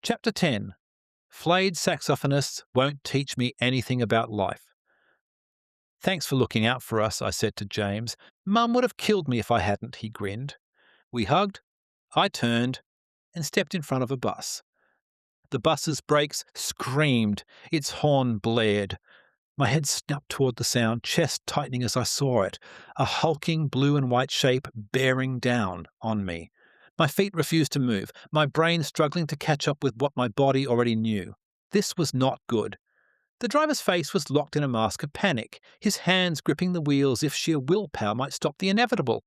Chapter 10. Flayed Saxophonists Won't Teach Me Anything About Life. Thanks for looking out for us, I said to James. Mum would have killed me if I hadn't, he grinned. We hugged, I turned, and stepped in front of a bus. The bus's brakes screamed, its horn blared. My head snapped toward the sound, chest tightening as I saw it, a hulking blue and white shape bearing down on me. My feet refused to move, my brain struggling to catch up with what my body already knew. This was not good. The driver's face was locked in a mask of panic, his hands gripping the wheels as if sheer willpower might stop the inevitable.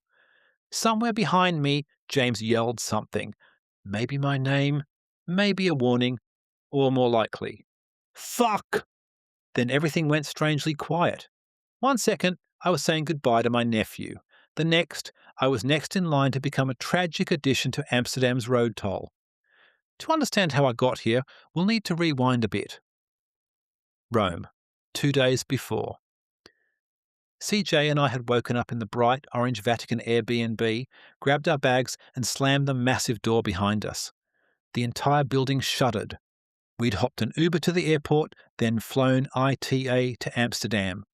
Somewhere behind me, James yelled something. Maybe my name, maybe a warning, or more likely, "Fuck!" Then everything went strangely quiet. 1 second, I was saying goodbye to my nephew. The next, I was next in line to become a tragic addition to Amsterdam's road toll. To understand how I got here, we'll need to rewind a bit. Rome, 2 days before. CJ and I had woken up in the bright orange Vatican AirBnB, grabbed our bags and slammed the massive door behind us. The entire building shuddered. We'd hopped an Uber to the airport, then flown ITA to Amsterdam.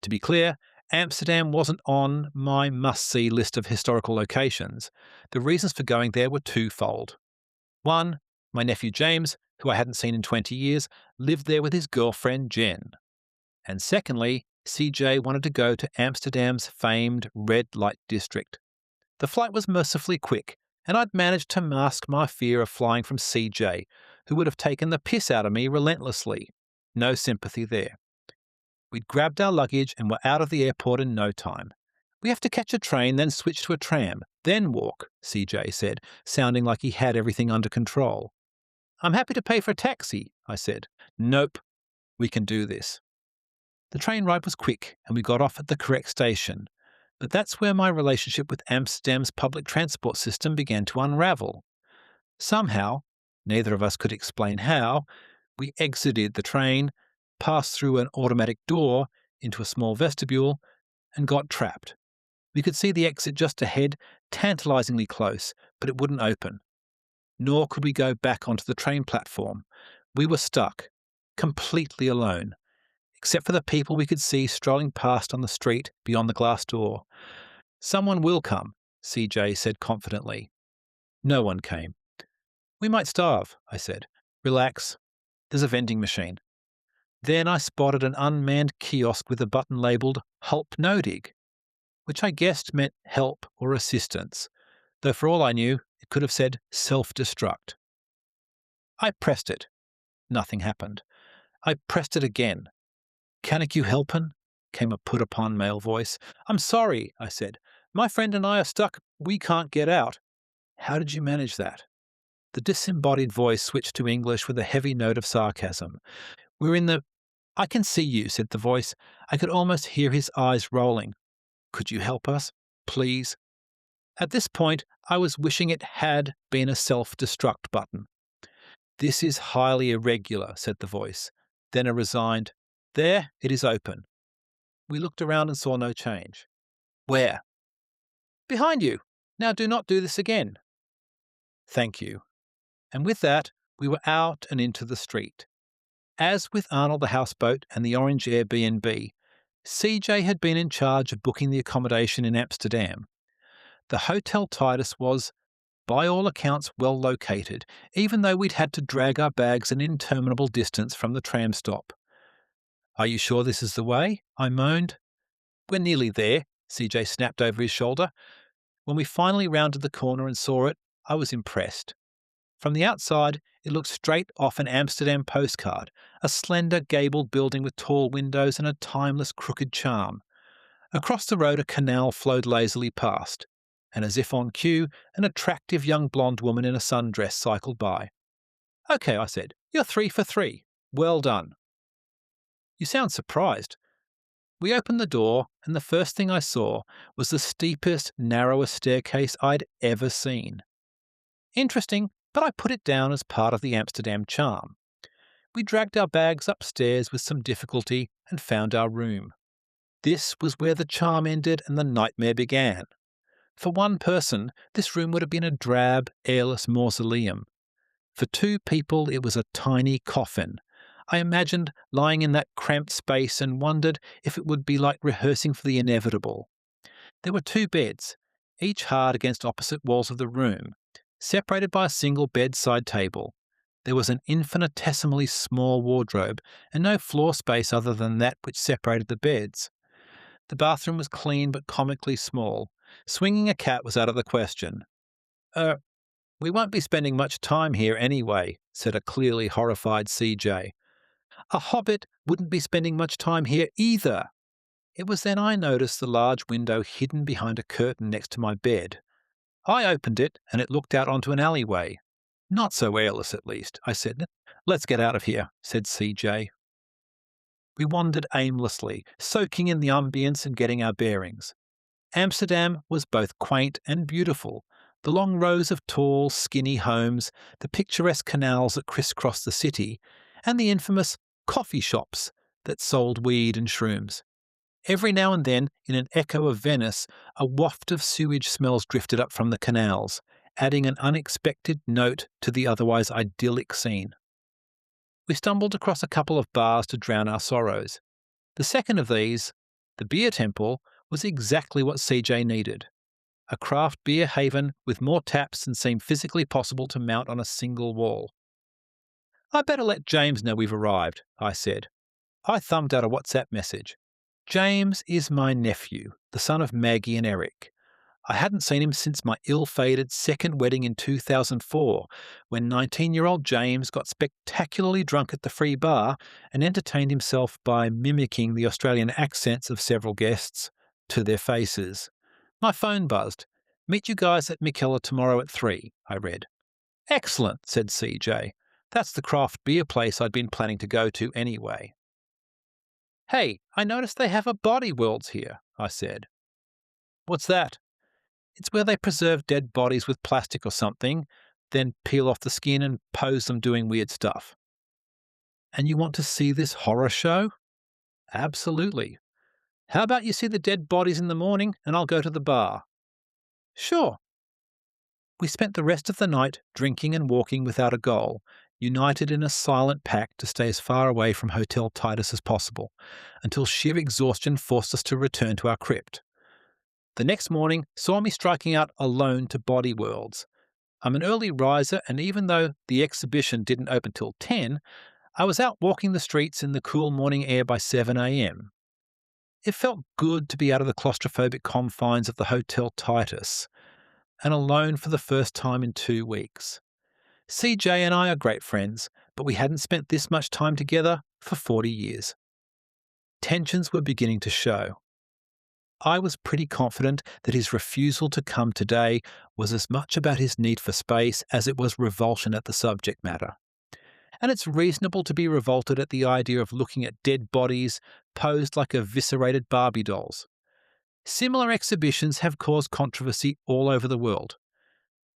To be clear, Amsterdam wasn't on my must-see list of historical locations. The reasons for going there were twofold. One, my nephew James, who I hadn't seen in 20 years, lived there with his girlfriend Jen. And secondly, CJ wanted to go to Amsterdam's famed red light district. The flight was mercifully quick, and I'd managed to mask my fear of flying from CJ, who would have taken the piss out of me relentlessly. No sympathy there. We'd grabbed our luggage and were out of the airport in no time. We have to catch a train, then switch to a tram, then walk, CJ said, sounding like he had everything under control. I'm happy to pay for a taxi, I said. Nope, we can do this. The train ride was quick and we got off at the correct station, but that's where my relationship with Amsterdam's public transport system began to unravel. Somehow, neither of us could explain how, we exited the train, passed through an automatic door into a small vestibule, and got trapped. We could see the exit just ahead, tantalizingly close, but it wouldn't open. Nor could we go back onto the train platform. We were stuck, completely alone, except for the people we could see strolling past on the street beyond the glass door. Someone will come, CJ said confidently. No one came. We might starve, I said. Relax. There's a vending machine. Then I spotted an unmanned kiosk with a button labelled Hulp Nodig, which I guessed meant help or assistance, though for all I knew, it could have said self-destruct. I pressed it. Nothing happened. I pressed it again. Can you helpen? Came a put-upon male voice. I'm sorry, I said. My friend and I are stuck. We can't get out. How did you manage that? The disembodied voice switched to English with a heavy note of sarcasm. We're in the... I can see you, said the voice. I could almost hear his eyes rolling. Could you help us, please? At this point, I was wishing it had been a self-destruct button. This is highly irregular, said the voice. Then a resigned, there, it is open. We looked around and saw no change. Where? Behind you. Now do not do this again. Thank you. And with that, we were out and into the street. As with Arnold the houseboat and the orange Airbnb, CJ had been in charge of booking the accommodation in Amsterdam. The Hotel Titus was, by all accounts, well located, even though we'd had to drag our bags an interminable distance from the tram stop. Are you sure this is the way? I moaned. We're nearly there, CJ snapped over his shoulder. When we finally rounded the corner and saw it, I was impressed. From the outside, it looked straight off an Amsterdam postcard, a slender gabled building with tall windows and a timeless crooked charm. Across the road a canal flowed lazily past, and as if on cue, an attractive young blonde woman in a sundress cycled by. Okay, I said, you're 3 for 3. Well done. You sound surprised. We opened the door, and the first thing I saw was the steepest, narrowest staircase I'd ever seen. Interesting, but I put it down as part of the Amsterdam charm. We dragged our bags upstairs with some difficulty and found our room. This was where the charm ended and the nightmare began. For one person, this room would have been a drab, airless mausoleum. For two people, it was a tiny coffin. I imagined lying in that cramped space and wondered if it would be like rehearsing for the inevitable. There were two beds, each hard against opposite walls of the room, separated by a single bedside table. There was an infinitesimally small wardrobe and no floor space other than that which separated the beds. The bathroom was clean but comically small. Swinging a cat was out of the question. We won't be spending much time here anyway," said a clearly horrified CJ. "A hobbit wouldn't be spending much time here either." It was then I noticed the large window hidden behind a curtain next to my bed. I opened it and it looked out onto an alleyway. "Not so airless, at least," I said. "Let's get out of here," said CJ. We wandered aimlessly, soaking in the ambience and getting our bearings. Amsterdam was both quaint and beautiful. The long rows of tall, skinny homes, the picturesque canals that crisscrossed the city, and the infamous coffee shops that sold weed and shrooms. Every now and then, in an echo of Venice, a waft of sewage smells drifted up from the canals, adding an unexpected note to the otherwise idyllic scene. We stumbled across a couple of bars to drown our sorrows. The second of these, the Beer Temple, was exactly what CJ needed. A craft beer haven with more taps than seemed physically possible to mount on a single wall. "I better let James know we've arrived," I said. I thumbed out a WhatsApp message. James is my nephew, the son of Maggie and Eric. I hadn't seen him since my ill-fated second wedding in 2004, when 19-year-old James got spectacularly drunk at the free bar and entertained himself by mimicking the Australian accents of several guests to their faces. My phone buzzed. "Meet you guys at Mikella tomorrow at 3, I read. "Excellent," said CJ. That's the craft beer place I'd been planning to go to anyway. "Hey, I noticed they have a Body Worlds here," I said. "What's that?" "It's where they preserve dead bodies with plastic or something, then peel off the skin and pose them doing weird stuff." "And you want to see this horror show?" "Absolutely. How about you see the dead bodies in the morning and I'll go to the bar?" "Sure." We spent the rest of the night drinking and walking without a goal, united in a silent pact to stay as far away from Hotel Titus as possible, until sheer exhaustion forced us to return to our crypt. The next morning saw me striking out alone to Body Worlds. I'm an early riser, and even though the exhibition didn't open till 10, I was out walking the streets in the cool morning air by 7 a.m. It felt good to be out of the claustrophobic confines of the Hotel Titus, and alone for the first time in 2 weeks. CJ and I are great friends, but we hadn't spent this much time together for 40 years. Tensions were beginning to show. I was pretty confident that his refusal to come today was as much about his need for space as it was revulsion at the subject matter. And it's reasonable to be revolted at the idea of looking at dead bodies posed like eviscerated Barbie dolls. Similar exhibitions have caused controversy all over the world.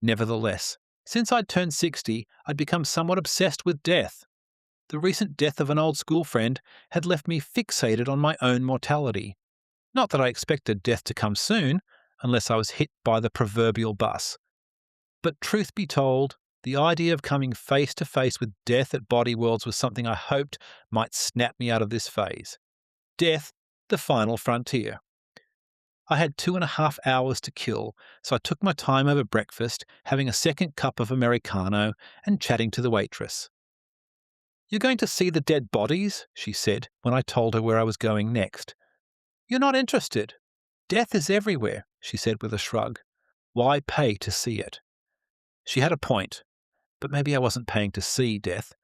Nevertheless, since I'd turned 60, I'd become somewhat obsessed with death. The recent death of an old school friend had left me fixated on my own mortality. Not that I expected death to come soon, unless I was hit by the proverbial bus. But truth be told, the idea of coming face to face with death at Body Worlds was something I hoped might snap me out of this phase. Death, the final frontier. I had 2.5 hours to kill, so I took my time over breakfast, having a second cup of Americano and chatting to the waitress. "You're going to see the dead bodies?" she said when I told her where I was going next. "You're not interested. Death is everywhere," she said with a shrug. "Why pay to see it?" She had a point, but maybe I wasn't paying to see death.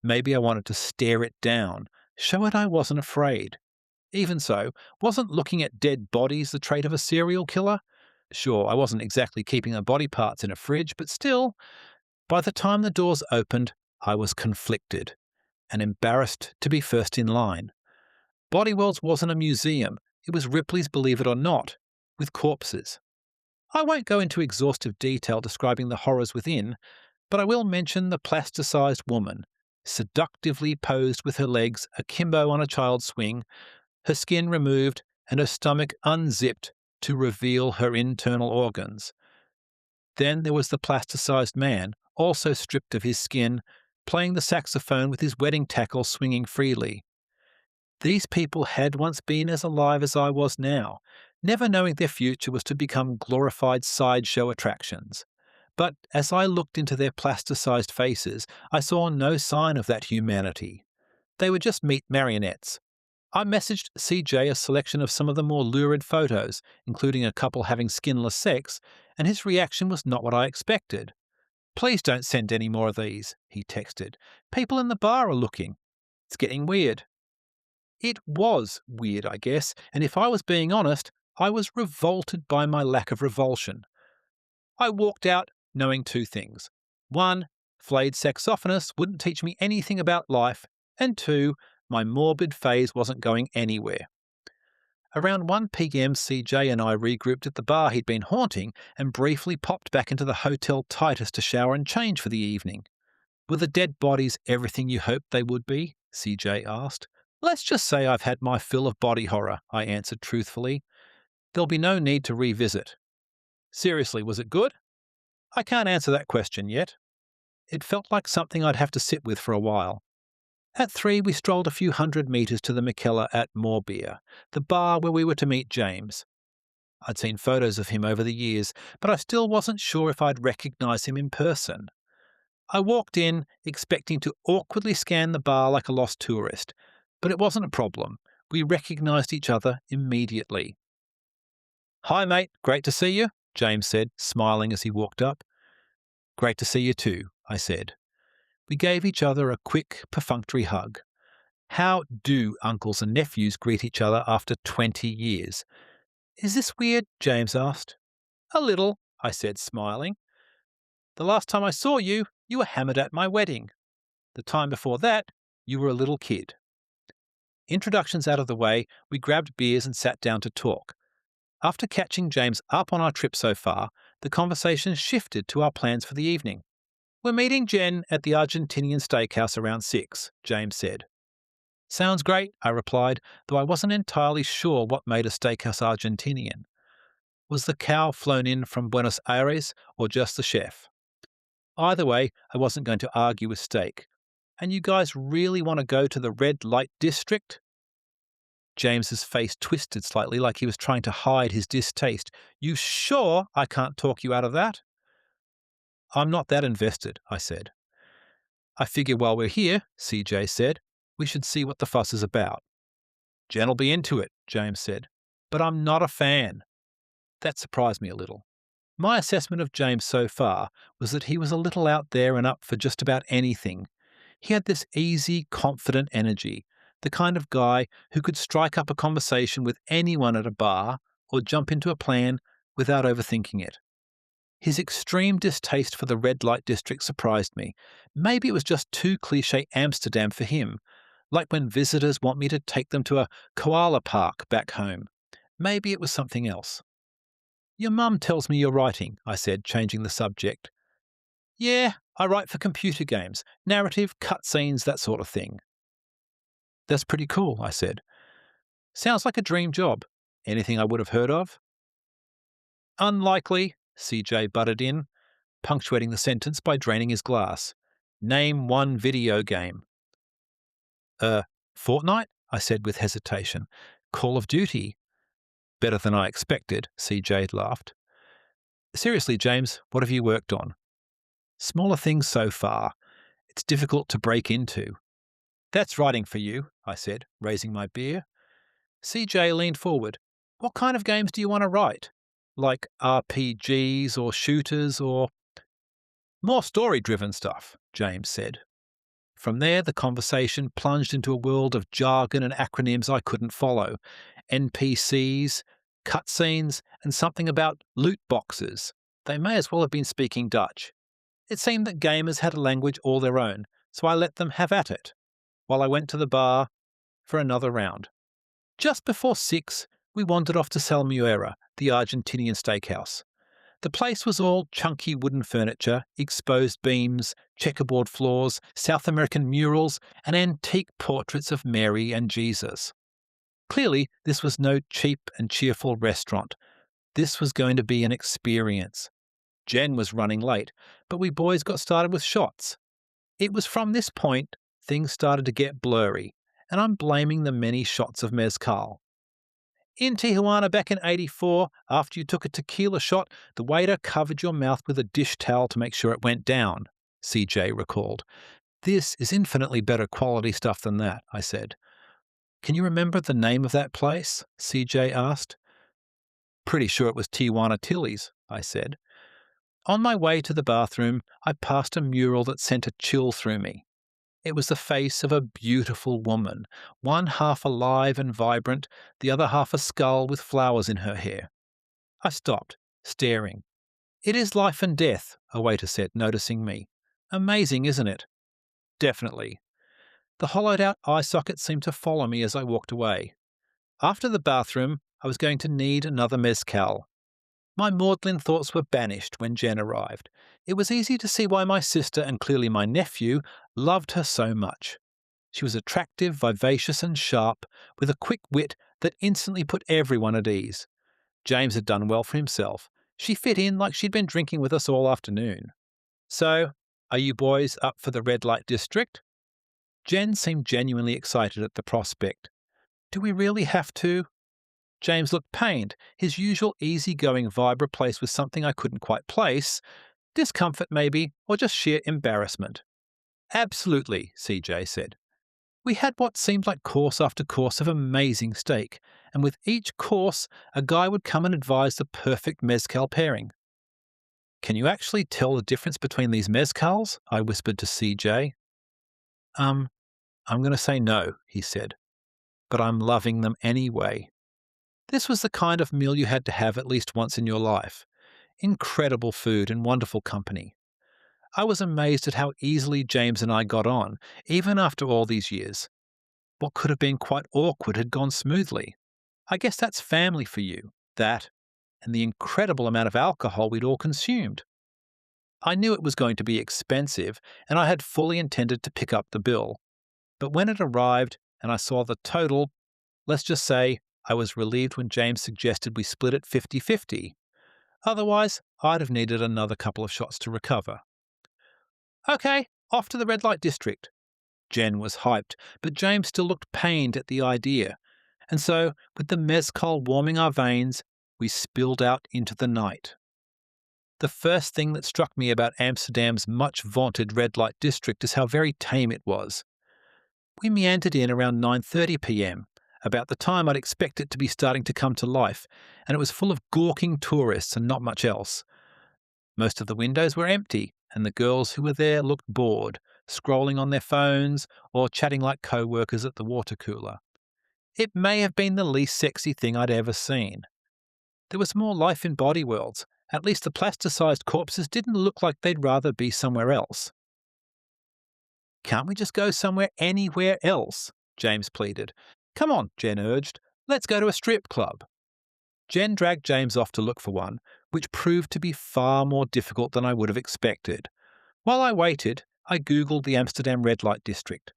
Maybe I wanted to stare it down, show it I wasn't afraid. Even so, wasn't looking at dead bodies the trait of a serial killer? Sure, I wasn't exactly keeping the body parts in a fridge, but still, by the time the doors opened, I was conflicted and embarrassed to be first in line. Body Worlds wasn't a museum. It was Ripley's Believe It or Not, with corpses. I won't go into exhaustive detail describing the horrors within, but I will mention the plasticized woman, seductively posed with her legs akimbo on a child's swing, her skin removed and her stomach unzipped to reveal her internal organs. Then there was the plasticized man, also stripped of his skin, playing the saxophone with his wedding tackle swinging freely. These people had once been as alive as I was now, never knowing their future was to become glorified sideshow attractions. But as I looked into their plasticized faces, I saw no sign of that humanity. They were just meat marionettes. I messaged CJ a selection of some of the more lurid photos, including a couple having skinless sex, and his reaction was not what I expected. "Please don't send any more of these," he texted. "People in the bar are looking. It's getting weird." It was weird, I guess, and if I was being honest, I was revolted by my lack of revulsion. I walked out knowing two things. One, Flayed Saxophonists wouldn't teach me anything about life, and two, my morbid phase wasn't going anywhere. Around 1 p.m, CJ and I regrouped at the bar he'd been haunting and briefly popped back into the Hotel Titus to shower and change for the evening. "Were the dead bodies everything you hoped they would be?" CJ asked. "Let's just say I've had my fill of body horror," I answered truthfully. "There'll be no need to revisit." "Seriously, was it good?" "I can't answer that question yet. It felt like something I'd have to sit with for a while." At 3, we strolled a few hundred metres to the McKellar at More Beer, the bar where we were to meet James. I'd seen photos of him over the years, but I still wasn't sure if I'd recognise him in person. I walked in, expecting to awkwardly scan the bar like a lost tourist, but it wasn't a problem. We recognised each other immediately. "Hi mate, great to see you," James said, smiling as he walked up. "Great to see you too," I said. We gave each other a quick, perfunctory hug. How do uncles and nephews greet each other after 20 years? "Is this weird?" James asked. "A little," I said, smiling. "The last time I saw you, you were hammered at my wedding. The time before that, you were a little kid." Introductions out of the way, we grabbed beers and sat down to talk. After catching James up on our trip so far, the conversation shifted to our plans for the evening. "We're meeting Jen at the Argentinian steakhouse around 6, James said. "Sounds great," I replied, though I wasn't entirely sure what made a steakhouse Argentinian. Was the cow flown in from Buenos Aires or just the chef? Either way, I wasn't going to argue with steak. "And you guys really want to go to the red light district?" James's face twisted slightly like he was trying to hide his distaste. "You sure I can't talk you out of that?" "I'm not that invested," I said. "I figure while we're here," CJ said, "we should see what the fuss is about." "Jen'll be into it," James said, "but I'm not a fan." That surprised me a little. My assessment of James so far was that he was a little out there and up for just about anything. He had this easy, confident energy, the kind of guy who could strike up a conversation with anyone at a bar or jump into a plan without overthinking it. His extreme distaste for the red light district surprised me. Maybe it was just too cliché Amsterdam for him, like when visitors want me to take them to a koala park back home. Maybe it was something else. "Your mum tells me you're writing," I said, changing the subject. "Yeah, I write for computer games, narrative, cutscenes, that sort of thing." "That's pretty cool," I said. "Sounds like a dream job. Anything I would have heard of?" "Unlikely," CJ butted in, punctuating the sentence by draining his glass. "Name one video game." Fortnite?" I said with hesitation. "Call of Duty?" "Better than I expected," CJ laughed. "Seriously, James, what have you worked on?" "Smaller things so far. It's difficult to break into." "That's writing for you," I said, raising my beer. CJ leaned forward. "What kind of games do you want to write? Like RPGs or shooters or—" "More story-driven stuff," James said. From there, the conversation plunged into a world of jargon and acronyms I couldn't follow. NPCs, cutscenes, and something about loot boxes. They may as well have been speaking Dutch. It seemed that gamers had a language all their own, so I let them have at it, while I went to the bar for another round. Just before 6, we wandered off to Salmuera, the Argentinian steakhouse. The place was all chunky wooden furniture, exposed beams, checkerboard floors, South American murals, and antique portraits of Mary and Jesus. Clearly, this was no cheap and cheerful restaurant. This was going to be an experience. Jen was running late, but we boys got started with shots. It was from this point things started to get blurry, and I'm blaming the many shots of mezcal. In Tijuana back in '84, after you took a tequila shot, the waiter covered your mouth with a dish towel to make sure it went down, CJ recalled. This is infinitely better quality stuff than that, I said. Can you remember the name of that place? CJ asked. Pretty sure it was Tijuana Tilly's, I said. On my way to the bathroom, I passed a mural that sent a chill through me. It was the face of a beautiful woman, one half alive and vibrant, the other half a skull with flowers in her hair. I stopped, staring. It is life and death, a waiter said, noticing me. Amazing, isn't it? Definitely. The hollowed-out eye socket seemed to follow me as I walked away. After the bathroom, I was going to need another mezcal. My maudlin thoughts were banished when Jen arrived. It was easy to see why my sister, and clearly my nephew, loved her so much. She was attractive, vivacious and sharp, with a quick wit that instantly put everyone at ease. James had done well for himself. She fit in like she'd been drinking with us all afternoon. So, are you boys up for the red light district? Jen seemed genuinely excited at the prospect. Do we really have to? James looked pained, his usual easy-going vibe replaced with something I couldn't quite place. Discomfort, maybe, or just sheer embarrassment. Absolutely, CJ said. We had what seemed like course after course of amazing steak, and with each course, a guy would come and advise the perfect mezcal pairing. Can you actually tell the difference between these mezcals? I whispered to CJ. I'm going to say no, he said, but I'm loving them anyway. This was the kind of meal you had to have at least once in your life. Incredible food and wonderful company. I was amazed at how easily James and I got on, even after all these years. What could have been quite awkward had gone smoothly. I guess that's family for you, that, and the incredible amount of alcohol we'd all consumed. I knew it was going to be expensive, and I had fully intended to pick up the bill. But when it arrived and I saw the total, let's just say I was relieved when James suggested we split it 50-50. Otherwise, I'd have needed another couple of shots to recover. Okay, off to the red light district. Jen was hyped, but James still looked pained at the idea. And so, with the mezcal warming our veins, we spilled out into the night. The first thing that struck me about Amsterdam's much-vaunted red light district is how very tame it was. We meandered in around 9:30 p.m., about the time I'd expect it to be starting to come to life, and it was full of gawking tourists and not much else. Most of the windows were empty, and the girls who were there looked bored, scrolling on their phones or chatting like co-workers at the water cooler. It may have been the least sexy thing I'd ever seen. There was more life in body worlds. At least the plasticized corpses didn't look like they'd rather be somewhere else. Can't we just go anywhere else? James pleaded. Come on, Jen urged. Let's go to a strip club. Jen dragged James off to look for one, which proved to be far more difficult than I would have expected. While I waited, I Googled the Amsterdam red light district.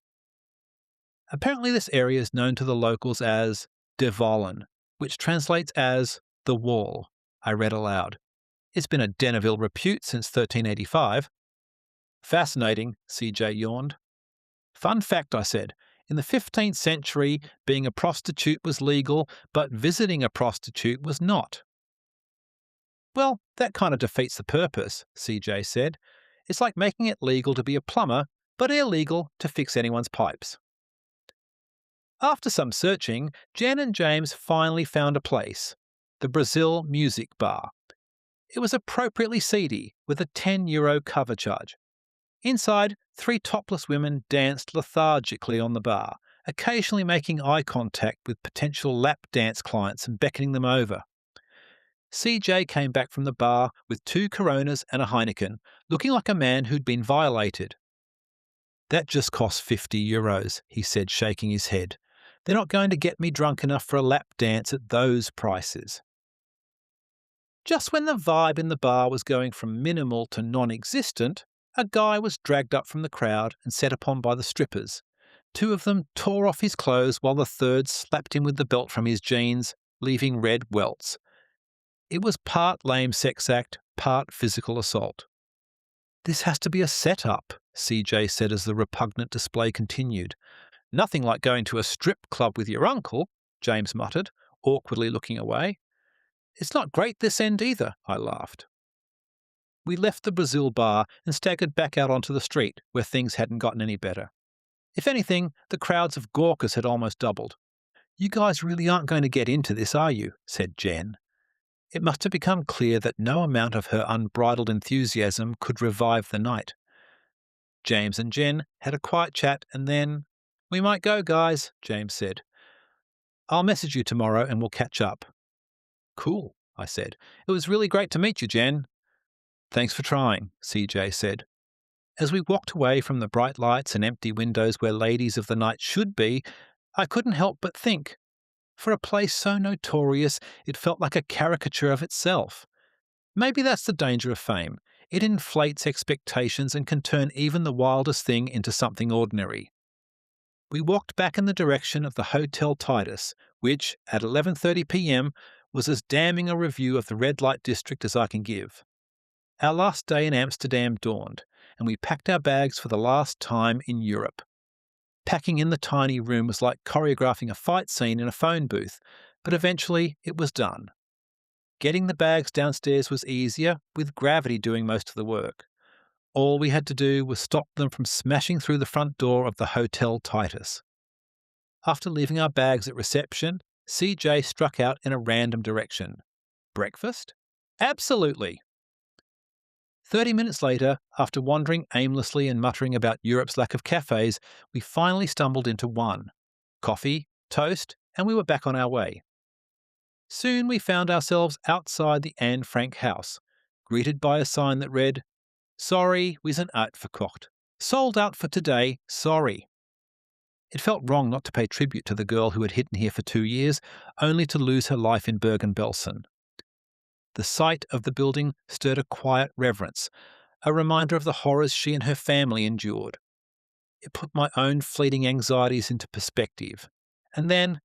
Apparently this area is known to the locals as De Wallen, which translates as the Wall, I read aloud. It's been a den of ill repute since 1385. Fascinating, CJ yawned. Fun fact, I said. In the 15th century, being a prostitute was legal, but visiting a prostitute was not. Well, that kind of defeats the purpose, CJ said. It's like making it legal to be a plumber, but illegal to fix anyone's pipes. After some searching, Jen and James finally found a place, the Brazil Music Bar. It was appropriately seedy, with a €10 cover charge. Inside, 3 topless women danced lethargically on the bar, occasionally making eye contact with potential lap dance clients and beckoning them over. CJ came back from the bar with 2 Coronas and a Heineken, looking like a man who'd been violated. That just cost €50, he said, shaking his head. They're not going to get me drunk enough for a lap dance at those prices. Just when the vibe in the bar was going from minimal to non-existent, a guy was dragged up from the crowd and set upon by the strippers. 2 of them tore off his clothes while the third slapped him with the belt from his jeans, leaving red welts. It was part lame sex act, part physical assault. "This has to be a setup," CJ said as the repugnant display continued. "Nothing like going to a strip club with your uncle," James muttered, awkwardly looking away. "It's not great this end either," I laughed. We left the Brazil bar and staggered back out onto the street, where things hadn't gotten any better. If anything, the crowds of gawkers had almost doubled. "You guys really aren't going to get into this, are you?" said Jen. It must have become clear that no amount of her unbridled enthusiasm could revive the night. James and Jen had a quiet chat and then, "We might go, guys," James said. "I'll message you tomorrow and we'll catch up." "Cool," I said. "It was really great to meet you, Jen." "Thanks for trying," CJ said. As we walked away from the bright lights and empty windows where ladies of the night should be, I couldn't help but think, for a place so notorious it felt like a caricature of itself. Maybe that's the danger of fame. It inflates expectations and can turn even the wildest thing into something ordinary. We walked back in the direction of the Hotel Titus, which, at 11:30 p.m, was as damning a review of the red light district as I can give. Our last day in Amsterdam dawned, and we packed our bags for the last time in Europe. Packing in the tiny room was like choreographing a fight scene in a phone booth, but eventually it was done. Getting the bags downstairs was easier, with gravity doing most of the work. All we had to do was stop them from smashing through the front door of the Hotel Titus. After leaving our bags at reception, CJ struck out in a random direction. Breakfast? Absolutely! 30 minutes later, after wandering aimlessly and muttering about Europe's lack of cafes, we finally stumbled into one. Coffee, toast, and we were back on our way. Soon we found ourselves outside the Anne Frank house, greeted by a sign that read, "Sorry, we sind uitverkocht. Sold out for today, sorry." It felt wrong not to pay tribute to the girl who had hidden here for 2 years, only to lose her life in Bergen-Belsen. The sight of the building stirred a quiet reverence, a reminder of the horrors she and her family endured. It put my own fleeting anxieties into perspective. And then,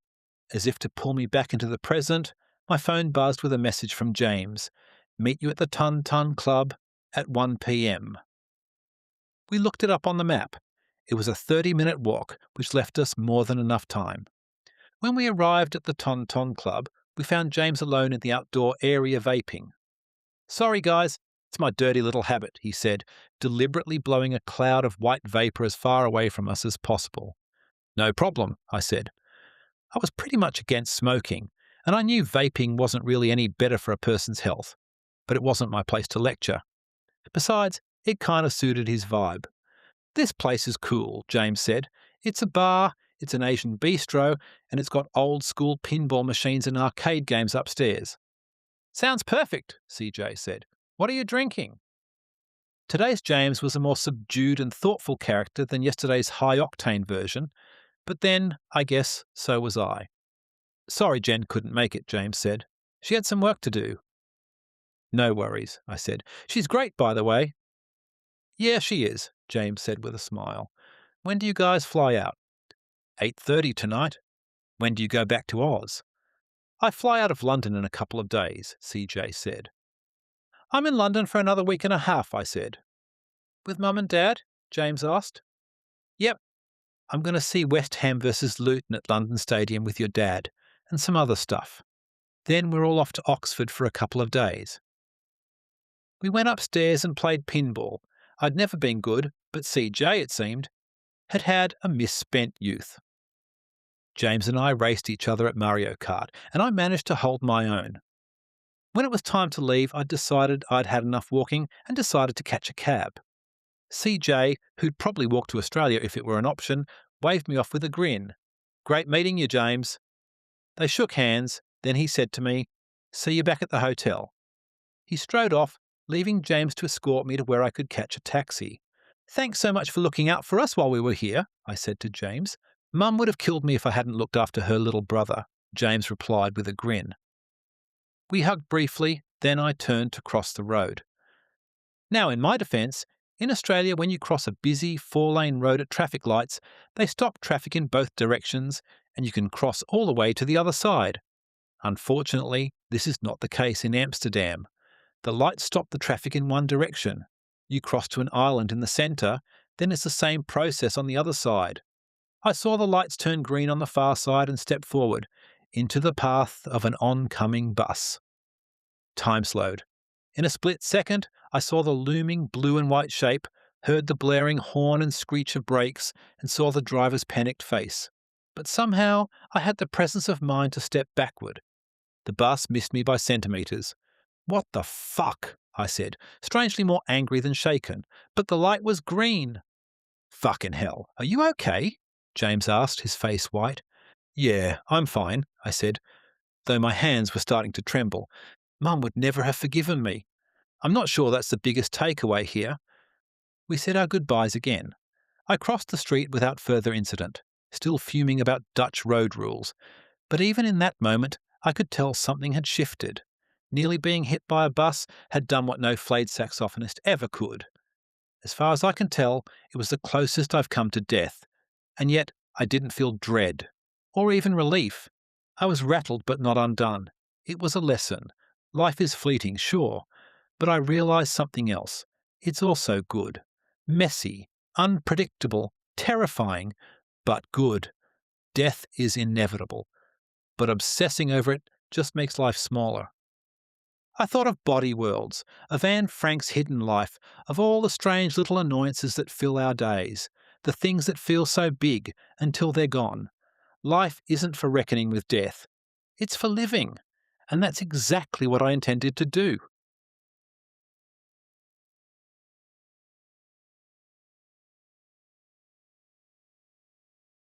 as if to pull me back into the present, my phone buzzed with a message from James. "Meet you at the Tun Tun Club at 1 p.m. We looked it up on the map. It was a 30-minute walk, which left us more than enough time. When we arrived at the Tun Tun Club, we found James alone in the outdoor area vaping. "Sorry, guys, it's my dirty little habit," he said, deliberately blowing a cloud of white vapour as far away from us as possible. "No problem," I said. I was pretty much against smoking, and I knew vaping wasn't really any better for a person's health, but it wasn't my place to lecture. Besides, it kind of suited his vibe. "This place is cool," James said. "It's a bar, it's an Asian bistro, and it's got old-school pinball machines and arcade games upstairs." "Sounds perfect," CJ said. "What are you drinking?" Today's James was a more subdued and thoughtful character than yesterday's high-octane version, but then, I guess, so was I. "Sorry Jen couldn't make it," James said. "She had some work to do." "No worries," I said. "She's great, by the way." "Yeah, she is," James said with a smile. "When do you guys fly out?" 8:30 tonight. When do you go back to Oz? "I fly out of London in a couple of days," CJ said. "I'm in London for another week and a half," I said. "With Mum and Dad?" James asked. "Yep. I'm going to see West Ham versus Luton at London Stadium with your dad, and some other stuff. Then we're all off to Oxford for a couple of days." We went upstairs and played pinball. I'd never been good, but CJ, it seemed, had had a misspent youth. James and I raced each other at Mario Kart, and I managed to hold my own. When it was time to leave, I'd decided I'd had enough walking and decided to catch a cab. CJ, who'd probably walk to Australia if it were an option, waved me off with a grin. "Great meeting you, James." They shook hands, then he said to me, "See you back at the hotel." He strode off, leaving James to escort me to where I could catch a taxi. "Thanks so much for looking out for us while we were here," I said to James. "Mum would have killed me if I hadn't looked after her little brother," James replied with a grin. We hugged briefly, then I turned to cross the road. Now, in my defence, in Australia, when you cross a busy 4-lane road at traffic lights, they stop traffic in both directions and you can cross all the way to the other side. Unfortunately, This is not the case in Amsterdam. The lights stop the traffic in one direction. You cross to an island in the centre, then it's the same process on the other side. I saw the lights turn green on the far side and stepped forward, into the path of an oncoming bus. Time slowed. In a split second, I saw the looming blue and white shape, heard the blaring horn and screech of brakes, and saw the driver's panicked face. But somehow, I had the presence of mind to step backward. The bus missed me by centimetres. "What the fuck?" I said, strangely more angry than shaken. "But the light was green." "Fucking hell. Are you okay?" James asked, his face white. "Yeah, I'm fine," I said, though my hands were starting to tremble. Mum would never have forgiven me. I'm not sure that's the biggest takeaway here. We said our goodbyes again. I crossed the street without further incident, still fuming about Dutch road rules. But even in that moment, I could tell something had shifted. Nearly being hit by a bus had done what no Flayed saxophonist ever could. As far as I can tell, it was the closest I've come to death, and yet I didn't feel dread, or even relief. I was rattled but not undone. It was a lesson. Life is fleeting, sure, but I realised something else. It's also good. Messy, unpredictable, terrifying, but good. Death is inevitable, but obsessing over it just makes life smaller. I thought of body worlds, of Anne Frank's hidden life, of all the strange little annoyances that fill our days, the things that feel so big until they're gone. Life isn't for reckoning with death. It's for living. And that's exactly what I intended to do.